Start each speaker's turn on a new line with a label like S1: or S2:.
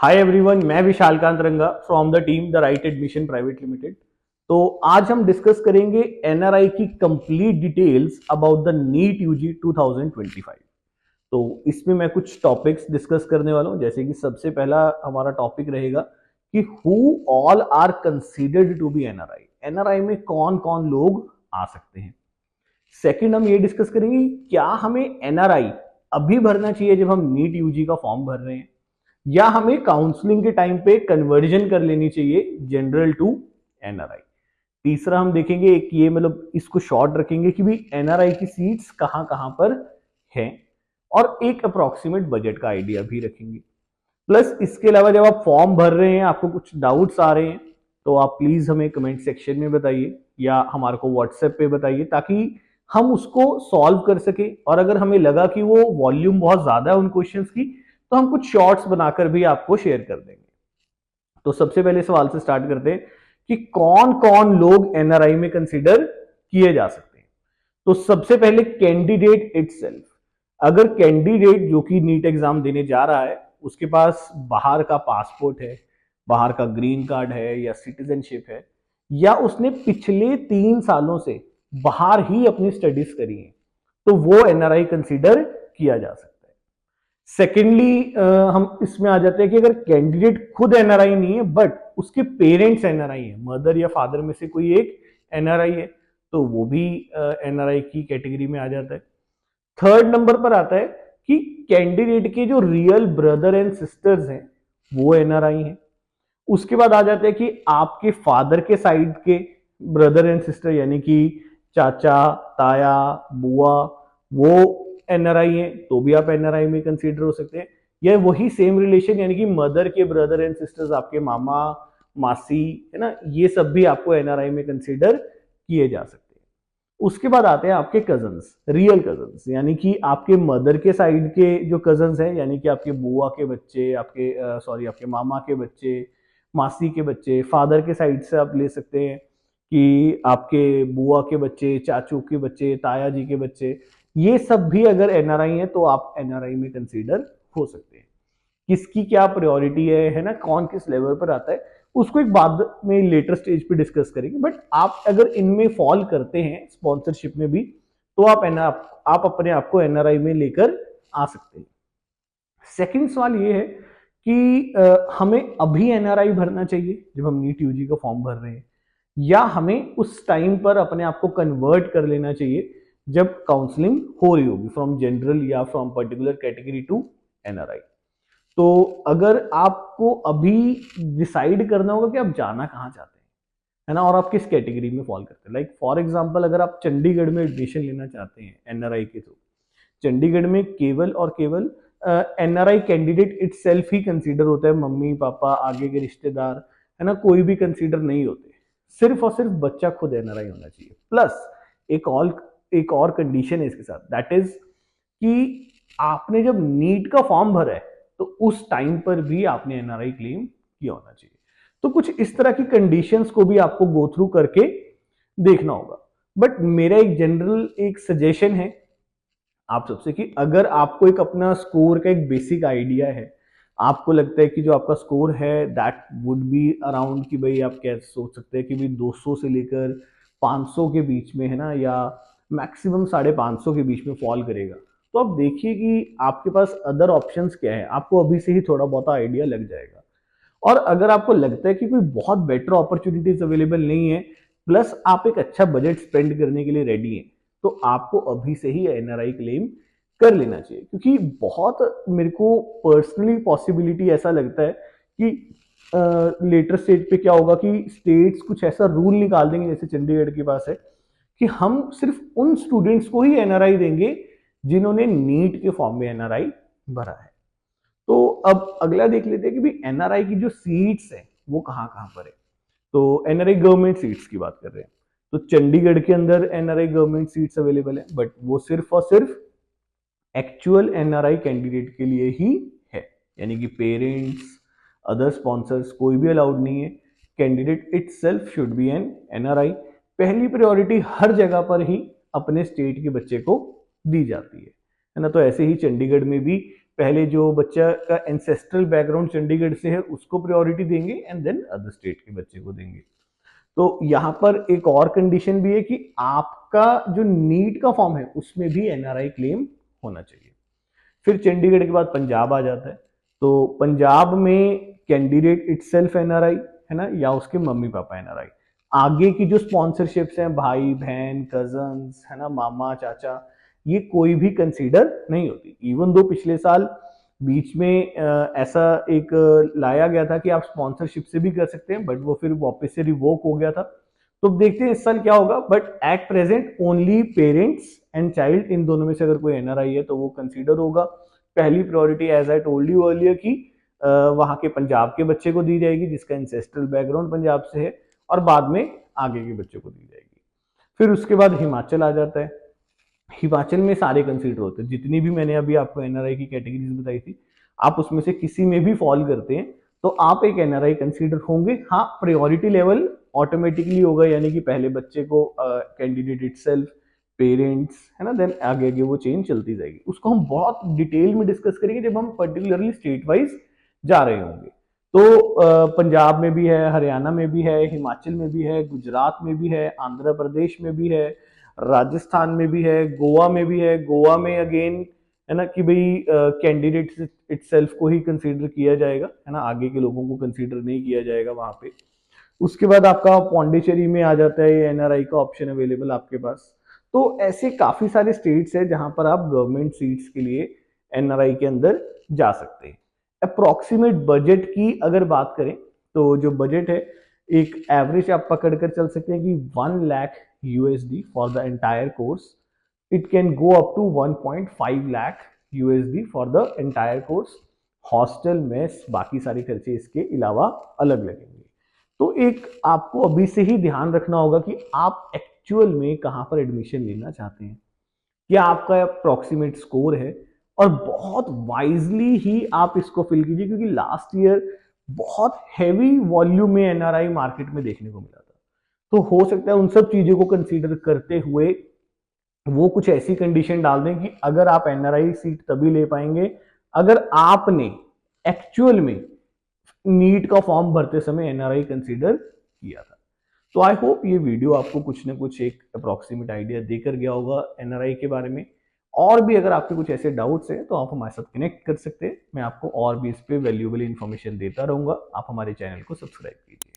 S1: Hi everyone, मैं Vishal Kant Ranga from the team the Right Admission Private Limited. तो आज हम डिस्कस करेंगे एनआरआई की complete details about the NEET UG 2025। तो इसमें मैं कुछ टॉपिक्स डिस्कस करने वाला हूं, जैसे कि सबसे पहला हमारा टॉपिक रहेगा कि who all are considered to be NRI. NRI में कौन कौन लोग आ सकते हैं। सेकंड, हम ये डिस्कस करेंगे कि क्या हमें एनआरआई अभी भरना चाहिए जब हम नीट यूजी का फॉर्म भर रहे हैं, या हमें काउंसलिंग के टाइम पे कन्वर्जन कर लेनी चाहिए जनरल टू एनआरआई। तीसरा हम देखेंगे एक ये मतलब इसको शॉर्ट रखेंगे कि भी एनआरआई की सीट्स कहां कहां पर हैं, और एक अप्रोक्सीमेट बजट का आइडिया भी रखेंगे। प्लस इसके अलावा जब आप फॉर्म भर रहे हैं, आपको कुछ डाउट्स आ रहे हैं, तो आप प्लीज हमें कमेंट सेक्शन में बताइए या हमारे को व्हाट्सएप पे बताइए, ताकि हम उसको सॉल्व कर सके। और अगर हमें लगा कि वो वॉल्यूम बहुत ज्यादा है उन क्वेश्चंस की, तो हम कुछ शॉर्ट्स बनाकर भी आपको शेयर कर देंगे। तो सबसे पहले सवाल से स्टार्ट करते हैं कि कौन कौन लोग एनआरआई में कंसीडर किए जा सकते हैं। तो सबसे पहले कैंडिडेट इटसेल्फ। अगर कैंडिडेट जो कि नीट एग्जाम देने जा रहा है, उसके पास बाहर का पासपोर्ट है, बाहर का ग्रीन कार्ड है या सिटीजनशिप है, या उसने पिछले 3 सालों से बाहर ही अपनी स्टडीज करी है, तो वो एनआरआई कंसीडर किया जा सकता है। सेकेंडली हम इसमें आ जाते हैं कि अगर कैंडिडेट खुद एनआरआई नहीं है बट उसके पेरेंट्स एनआरआई है, मदर या फादर में से कोई एक एनआरआई है, तो वो भी एनआरआई की कैटेगरी में आ जाता है। थर्ड नंबर पर आता है कि कैंडिडेट के जो रियल ब्रदर एंड सिस्टर्स हैं वो एनआरआई हैं। उसके बाद आ जाते हैं कि आपके फादर के साइड के ब्रदर एंड सिस्टर, यानी कि चाचा, ताया, बुआ, वो एनआरआई है, तो भी आप एनआरआई में कंसीडर हो सकते हैं। या वही सेम रिलेशन, यानी कि मदर के ब्रदर एंड सिस्टर्स, आपके मामा, मासी, है ना, ये सब भी आपको एनआरआई में कंसीडर किए जा सकते हैं। उसके बाद आते हैं आपके कजन्स, रियल कजन्स, यानी कि आपके मदर के साइड के जो कजन्स हैं, यानी कि आपके बुआ के बच्चे, आपके आपके मामा के बच्चे, मासी के बच्चे। फादर के साइड से आप ले सकते हैं कि आपके बुआ के बच्चे, चाचू के बच्चे, ताया जी के बच्चे। ये सब भी अगर एनआरआई है तो आप एनआरआई में कंसीडर हो सकते हैं। किसकी क्या प्रायोरिटी है ना, कौन किस लेवल पर आता है, उसको एक बाद में लेटर स्टेज पे डिस्कस करेंगे। बट आप अगर इनमें फॉल करते हैं स्पॉन्सरशिप में भी, तो आप अपने आप को एनआरआई में लेकर आ सकते हैं। सेकंड सवाल ये है कि हमें अभी एनआरआई भरना चाहिए जब हम नीट यूजी का फॉर्म भर रहे हैं, या हमें उस टाइम पर अपने आप को कन्वर्ट कर लेना चाहिए जब काउंसलिंग हो रही होगी फ्रॉम जनरल या from particular category to NRI. तो अगर आपको अभी डिसाइड करना होगा कि आप जाना कहाँ चाहते हैं, है ना, और आप किस कैटेगरी में फॉल करते हैं। लाइक फॉर एग्जांपल, अगर आप चंडीगढ़ में एडमिशन लेना चाहते हैं एनआरआई के थ्रू, चंडीगढ़ में केवल और केवल NRI candidate it self he consider होता है, मम्मी पापा, आगे के रिश्तेदार, है ना, कोई भी कंसीडर नहीं होते। सिर्फ और सिर्फ बच्चा खुद एनआरआई होना चाहिए। प्लस एक और कंडीशन है इसके साथ, दैट इज कि आपने जब नीट का फॉर्म भरा है तो उस टाइम पर भी आपने एनआरआई क्लेम किया होना चाहिए। तो कुछ इस तरह की कंडीशंस को भी आपको गो थ्रू करके देखना होगा। बट मेरा एक जनरल एक सजेशन है आप सबसे कि अगर आपको एक अपना स्कोर का एक बेसिक आइडिया है, आपको लगता है कि जो आपका स्कोर है दैट वुड बी अराउंड, कि भाई आप क्या सोच सकते हैं कि भाई 200 से लेकर 500 के बीच में, है ना, या मैक्सिमम 550 के बीच में फॉल करेगा, तो आप देखिए कि आपके पास अदर ऑप्शंस क्या है, आपको अभी से ही थोड़ा बहुत आइडिया लग जाएगा। और अगर आपको लगता है कि कोई बहुत बेटर अपॉर्चुनिटीज अवेलेबल नहीं है, प्लस आप एक अच्छा बजट स्पेंड करने के लिए रेडी हैं, तो आपको अभी से ही एनआरआई क्लेम कर लेना चाहिए। क्योंकि बहुत मेरे को पर्सनली पॉसिबिलिटी ऐसा लगता है कि लेटर स्टेज पे क्या होगा कि स्टेट्स कुछ ऐसा रूल निकाल देंगे, जैसे चंडीगढ़ के पास है, कि हम सिर्फ उन स्टूडेंट्स को ही एनआरआई देंगे जिन्होंने नीट के फॉर्म में एनआरआई भरा है। तो अब अगला देख लेते हैं कि भाई एनआरआई की जो सीट्स हैं वो कहाँ कहाँ पर है। तो एनआरआई गवर्नमेंट सीट्स की बात कर रहे हैं, तो चंडीगढ़ के अंदर एनआरआई गवर्नमेंट सीट्स अवेलेबल है, बट वो सिर्फ और सिर्फ एक्चुअल एनआरआई कैंडिडेट के लिए ही है, यानी कि पेरेंट्स, अदर स्पॉन्सर्स कोई भी अलाउड नहीं है। Candidate itself should be an NRI. पहली प्रायोरिटी हर जगह पर ही अपने स्टेट के बच्चे को दी जाती है ना। तो ऐसे ही चंडीगढ़ में भी पहले जो बच्चा का एंसेस्ट्रल बैकग्राउंड चंडीगढ़ से है उसको प्रायोरिटी देंगे एंड देन अदर स्टेट के बच्चे को देंगे। तो यहाँ पर एक और कंडीशन भी है कि आपका जो नीट का फॉर्म है उसमें भी एनआरआई क्लेम होना चाहिए। फिर चंडीगढ़ के बाद पंजाब आ जाता है। तो पंजाब में कैंडिडेट इटसेल्फ एनआरआई है ना, या उसके मम्मी पापा एनआरआई। आगे की जो स्पॉन्सरशिप्स हैं, भाई बहन कजन्स है ना, मामा चाचा, ये कोई भी कंसीडर नहीं होती। इवन दो पिछले साल बीच में ऐसा एक लाया गया था कि आप स्पॉन्सरशिप से भी कर सकते हैं, बट वो फिर वापस से रिवोक हो गया था। तो देखते हैं इस साल क्या होगा। But at present only parents and child, इन दोनों में से अगर कोई एनआरआई है तो वो कंसीडर होगा। पहली priority as I told you earlier की वहां के पंजाब के बच्चे को दी जाएगी जिसका इंसेस्ट्रल बैकग्राउंड पंजाब से है, और बाद में आगे के बच्चों को दी जाएगी। फिर उसके बाद हिमाचल आ जाता है। हिमाचल में सारे कंसीडर होते हैं, जितनी भी मैंने अभी आपको एनआरआई की कैटेगरीज बताई थी, आप उसमें से किसी में भी फॉल करते हैं तो आप एक एनआरआई कंसीडर होंगे। हाँ, प्रायोरिटी लेवल ऑटोमेटिकली होगा, यानी कि पहले बच्चे को कैंडिडेट इटसेल्फ, पेरेंट्स है ना, देन आगे आगे वो चेंज चलती जाएगी। उसको हम बहुत डिटेल में डिस्कस करेंगे जब हम पर्टिकुलरली स्टेट वाइज जा रहे होंगे। तो पंजाब में भी है, हरियाणा में भी है, हिमाचल में भी है, गुजरात में भी है, आंध्र प्रदेश में भी है, राजस्थान में भी है, गोवा में भी है। गोवा में अगेन है ना कि भाई कैंडिडेट इटसेल्फ को ही कंसीडर किया जाएगा है ना, आगे के लोगों को कंसीडर नहीं किया जाएगा वहां पे। उसके बाद आपका पौंडीचेरी में आ जाता है ये एनआरआई का ऑप्शन अवेलेबल आपके पास। तो ऐसे काफी सारे स्टेट्स है जहां पर आप गवर्नमेंट सीट्स के लिए एनआरआई के अंदर जा सकते हैं। अप्रोक्सीमेट बजट की अगर बात करें तो जो बजट है, एक एवरेज आप पकड़ कर चल सकते हैं कि 1 lakh USD for the entire course. It can go up to 1.5 lakh USD for the entire course. Hostel mess बाकी सारे खर्चे इसके अलावा अलग लगेंगे। तो एक आपको अभी से ही ध्यान रखना होगा कि आप एक्चुअल में कहां पर एडमिशन लेना चाहते हैं, क्या आपका अप्रोक्सीमेट स्कोर है, और बहुत वाइजली ही आप इसको फिल कीजिए, क्योंकि लास्ट ईयर बहुत हैवी वॉल्यूम में एनआरआई मार्केट में देखने को मिला था। तो हो सकता है उन सब चीजों को कंसीडर करते हुए वो कुछ ऐसी कंडीशन डाल दें कि अगर आप एनआरआई सीट तभी ले पाएंगे अगर आपने एक्चुअल में नीट का फॉर्म भरते समय एनआरआई कंसीडर किया था। तो आई होप ये वीडियो आपको कुछ ना कुछ एक अप्रोक्सीमेट आइडिया देकर गया होगा एनआरआई के बारे में। और भी अगर आपके कुछ ऐसे डाउट्स हैं तो आप हमारे साथ कनेक्ट कर सकते हैं। मैं आपको और भी इस पे वैल्यूएबल इंफॉर्मेशन देता रहूंगा। आप हमारे चैनल को सब्सक्राइब कीजिए।